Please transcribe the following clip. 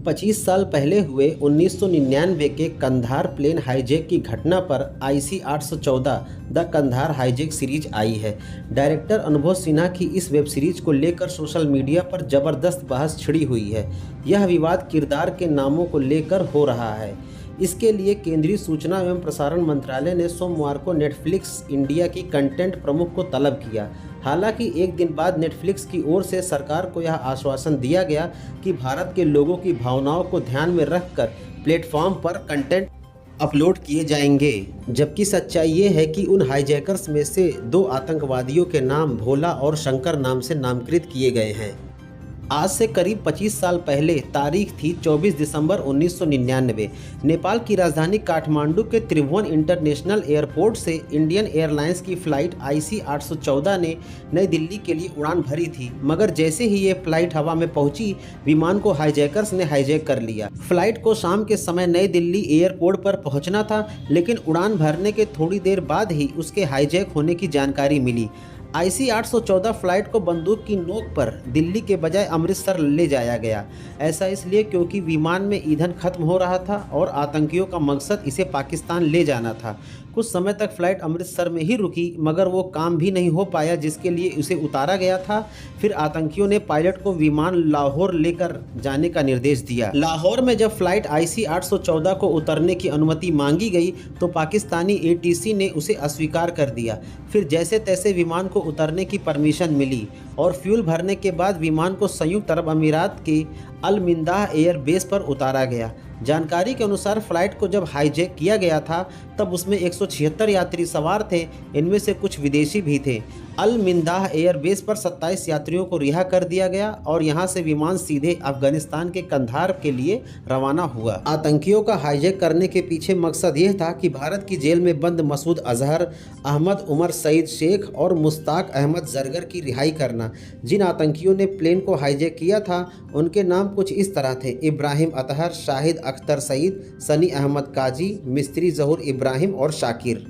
25 साल पहले हुए 1999 के कंधार प्लेन हाईजैक की घटना पर IC 814 the Kandahar hijack series आई है। डायरेक्टर अनुभव सिन्हा की इस वेब सीरीज को लेकर सोशल मीडिया पर जबरदस्त बहस छिड़ी हुई है। यह विवाद किरदार के नामों को लेकर हो रहा है। इसके लिए केंद्रीय सूचना एवं प्रसारण मंत्रालय ने सोमवार को नेटफ्लिक्स इंडिया की कंटेंट प्रमुख को तलब किया। हालांकि एक दिन बाद नेटफ्लिक्स की ओर से सरकार को यह आश्वासन दिया गया कि भारत के लोगों की भावनाओं को ध्यान में रखकर प्लेटफॉर्म पर कंटेंट अपलोड किए जाएंगे। जबकि सच्चाई ये है कि उन हाईजैकर्स में से 2 आतंकवादियों के नाम भोला और शंकर नाम से नामकृत किए गए हैं। आज से करीब 25 साल पहले तारीख थी 24 दिसंबर 1999। नेपाल की राजधानी काठमांडू के त्रिभुवन इंटरनेशनल एयरपोर्ट से इंडियन एयरलाइंस की फ़्लाइट आईसी 814 ने नई दिल्ली के लिए उड़ान भरी थी, मगर जैसे ही ये फ़्लाइट हवा में पहुंची, विमान को हाईजैकर्स ने हाईजैक कर लिया। फ़्लाइट को शाम के समय नई दिल्ली एयरपोर्ट पर पहुँचना था, लेकिन उड़ान भरने के थोड़ी देर बाद ही उसके हाईजैक होने की जानकारी मिली। आईसी 814 फ्लाइट को बंदूक की नोक पर दिल्ली के बजाय अमृतसर ले जाया गया। ऐसा इसलिए क्योंकि विमान में ईंधन खत्म हो रहा था और आतंकियों का मकसद इसे पाकिस्तान ले जाना था। कुछ समय तक फ्लाइट अमृतसर में ही रुकी, मगर वो काम भी नहीं हो पाया जिसके लिए उसे उतारा गया था। फिर आतंकियों ने पायलट को विमान लाहौर लेकर जाने का निर्देश दिया। लाहौर में जब फ्लाइट आईसी 814 को उतरने की अनुमति मांगी गई तो पाकिस्तानी एटीसी ने उसे अस्वीकार कर दिया। फिर जैसे तैसे विमान को उतरने की परमिशन मिली और फ्यूल भरने के बाद विमान को संयुक्त अरब अमीरात के अल मिंदाह एयर बेस पर उतारा गया। जानकारी के अनुसार फ्लाइट को जब हाईजैक किया गया था तब उसमें 176 यात्री सवार थे, इनमें से कुछ विदेशी भी थे। अल मिंदाह एयर बेस पर 27 यात्रियों को रिहा कर दिया गया और यहां से विमान सीधे अफगानिस्तान के कंधार के लिए रवाना हुआ। आतंकियों का हाईजैक करने के पीछे मकसद यह था कि भारत की जेल में बंद मसूद अजहर, अहमद उमर सईद शेख और मुश्ताक अहमद जरगर की रिहाई करना। जिन आतंकियों ने प्लेन को हाईजैक किया था उनके नाम कुछ इस तरह थे: इब्राहिम अतहर, शाहिद अख्तर सईद, सनी अहमद काजी, मिस्त्री जहूर इब्राहिम और शाकिर।